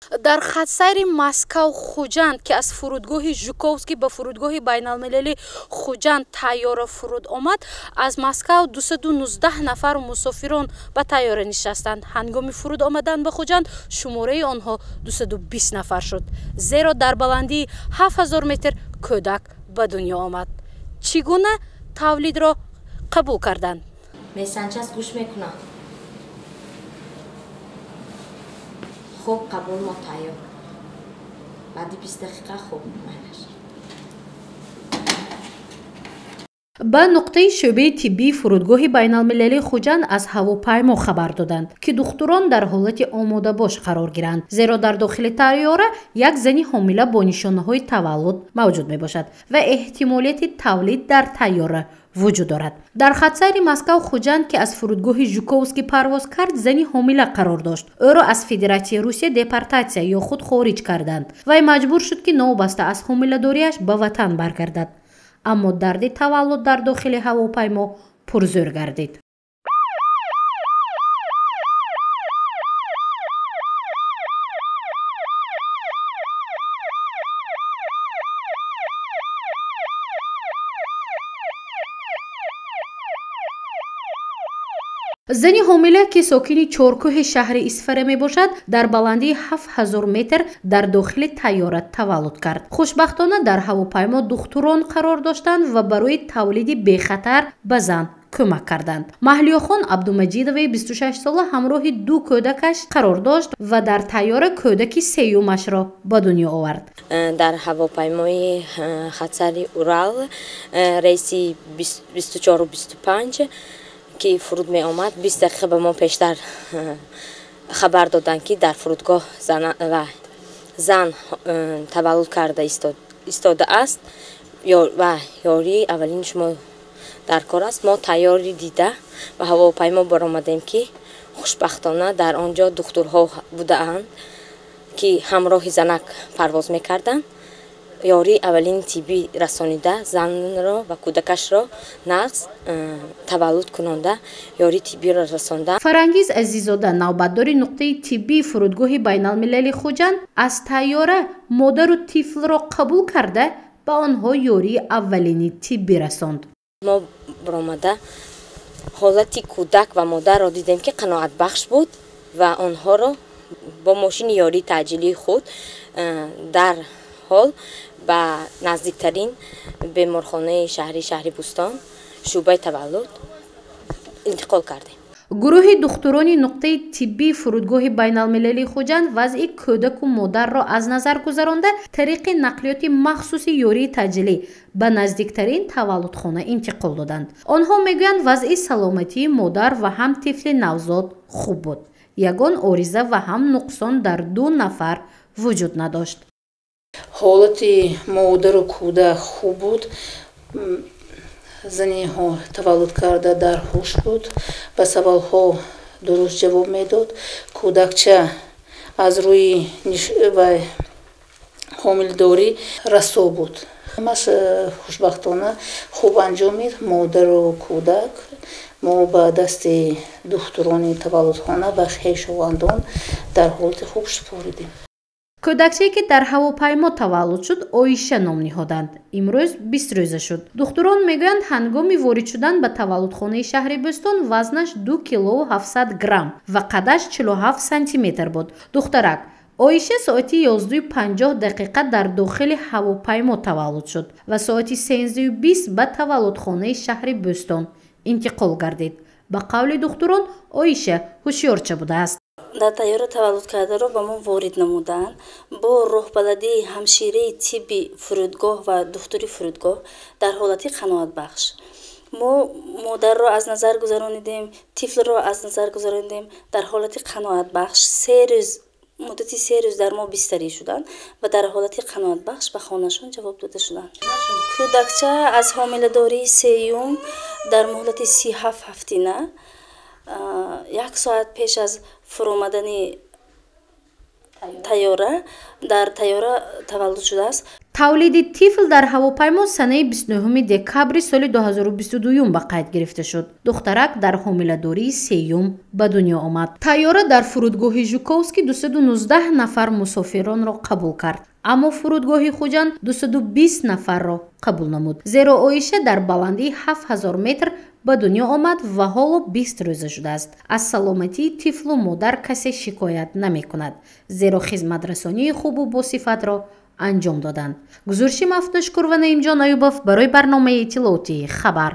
дар хатсайри Москав Хуҷанд ки аз фурудгоҳи Жуковский ба фурудгоҳи байналмилали Хуҷанд тайёра фуруд омад, аз Москав 219 нафар мусофирон ба тайёра нишастанд. Ҳангоми фуруд омадан ба Хуҷанд шумораи онҳо 220 нафар шуд, зеро дар баландии 7000 метр кӯдак ба дунё омад. Чӣ гуна тавлидро қабул карданд? Месанчас гӯш мекунам. خب قبول ما تایار بعد 20 دقیقه خوب منش ба нуқтаи шӯъбаи тиббии фурудгоҳи байналмилалии Хуҷанд аз ҳавопаймо хабар доданд, ки духтурон дар ҳолати омодабош қарор гиранд, зеро дар дохили тайёра як зани ҳомила бо нишонаҳои таваллуд мавҷуд мебошад ва эҳтимолияти тавлид дар тайёра вуҷуд дорад. дар хатсайри Москав Хуҷанд ки аз фурудгоҳи Жуковский парвоз кард, зани ҳомила қарор дошт. ӯро аз Федератсияи Русия депортатсия ё худ хориҷ карданд. Вай маҷбур шуд ки новобаста аз ҳомиладориаш ба ватан баргардад. аммо дарди таваллуд дар дохили ҳавопаймо пурзӯр гардид. зани ҳомила ки сокини чоркӯҳи шаҳри Исфара мебошад, дар баландии 7000 метр дар дохили тайёра таваллуд кард. хушбахтона дар ҳавопаймо духтурон қарор доштанд ва барои тавлиди бехатар ба зан кӯмак карданд. Маҳлиёхон Абдумаҷидоваи 26 сола ҳамроҳи ду кӯдакаш қарор дошт ва дар тайёра кӯдаки сеюмашро ба дунё овард. дар ҳавопаймои хатсари Урал рейси 24-25 ки фуруд меомад, 20 дақиқа ба мо пештар хабар доданд ки дар фурудгоҳ зан таваллуд карда истодааст ва ёрии аввалини шумо дар кор аст. мо тайёри дида ба ҳавопаймо баромадем ки хушбахтона дар онҷо духтурҳо будаанд ки ҳамроҳи занак парвоз мекарданд. ёрии аввалини тиббӣ расонида занро ва кӯдакашро нағз таваллуд кунонда ёрии тиббиро расонда. Фарангиз Азизода, навбатдори нуқтаи тиббии фурудгоҳи байналмилалии Хуҷанд, аз тайёра модару тифлро қабул карда ба онҳо ёрии аввалини тиббӣ расонд. мо баромада ҳолати кӯдак ва модарро дидем ки қаноатбахш буд ва онҳоро бо мошини ёрии таъҷилии худ дар ҳол ба наздиктарин беморхонаи шаҳри Бӯстон шӯъбаи таваллуд интиқол кардем. гурӯҳи духтурони нуқтаи тиббии фурудгоҳи байналмилалии Хуҷанд вазъи кӯдаку модарро аз назар гузаронда, тариқи нақлиёти махсуси ёрии таъҷилӣ ба наздиктарин таваллудхона интиқол доданд. онҳо мегӯянд вазъи саломатии модар ва ҳам тифли навзод хуб буд. ягон ориза ва ҳам нуқсон дар 2 нафар вуҷуд надошт. ҳолати модару кӯдак хуб буд. зани таваллуд карда дар ҳуш буд, ба саволҳо дуруст ҷавоб медод. кӯдакча аз рӯи ҳомилдорӣ расо буд. ҳамаш хушбахтона хуб анҷомид. модару кӯдак мо ба дасти духтурони таваллудхона ва хешовандон дар ҳолати хуб супоридем. кӯдакчае ки дар ҳавопаймо таваллуд шуд, Оиша ном ниҳоданд. имрӯз 20 рӯза шуд. духтурон мегӯянд ҳангоми ворид шудан ба таваллудхонаи шаҳри Бӯстон вазнаш 2 кило 700 грамм ва қадаш 47 сантиметр буд. духтарак Оиша соати 11:50 дар дохили ҳавопаймо таваллуд шуд ва соати 13:20 ба таваллудхонаи шаҳри Бӯстон интиқол гардид. ба қавли духтурон, Оиша ҳушёрча будааст. дар тайёра таваллуд кардаро ба мо ворид намуданд. бо роҳбаладии ҳамшираи тибби фурудгоҳ ва духтури фурудгоҳ дар ҳолати қаноатбахш. мо модарро аз назар гузаронидем, тифлро аз назар гузаронидем. дар ҳолати қаноатбахш муддати 3 рӯз дар мо бистарӣ шуданд ва дар ҳолати қаноатбахш ба хонашон ҷавоб дода шуданд. кӯдакча аз ҳомиладории сеюм дар муҳлати 37 ҳафтина 1 соат пеш аз фуромадани тайёра дар тайёра таваллуд шудааст. тавлиди тифл дар ҳавопаймо санаи 29 декабри соли 2022 ба қайд гирифта шуд. духтарак дар ҳомиладории сеюм ба дунё омад. тайёра дар фурудгоҳи Жуковский 219 нафар мусофиронро қабул кард. аммо фурудгоҳи Хуҷанд 220 нафарро қабул намуд. зеро оиша дар баландии 7000 метр ба дунё омад ва ҳоло 20 рӯза шудааст. аз саломатии тифлу модар касе шикоят намекунад, зеро хизматрасонии хубу босифатро анҷом доданд. гузурши Мафтушкур ва Наимҷон Аюбов барои барномаи иттилоотии хабар.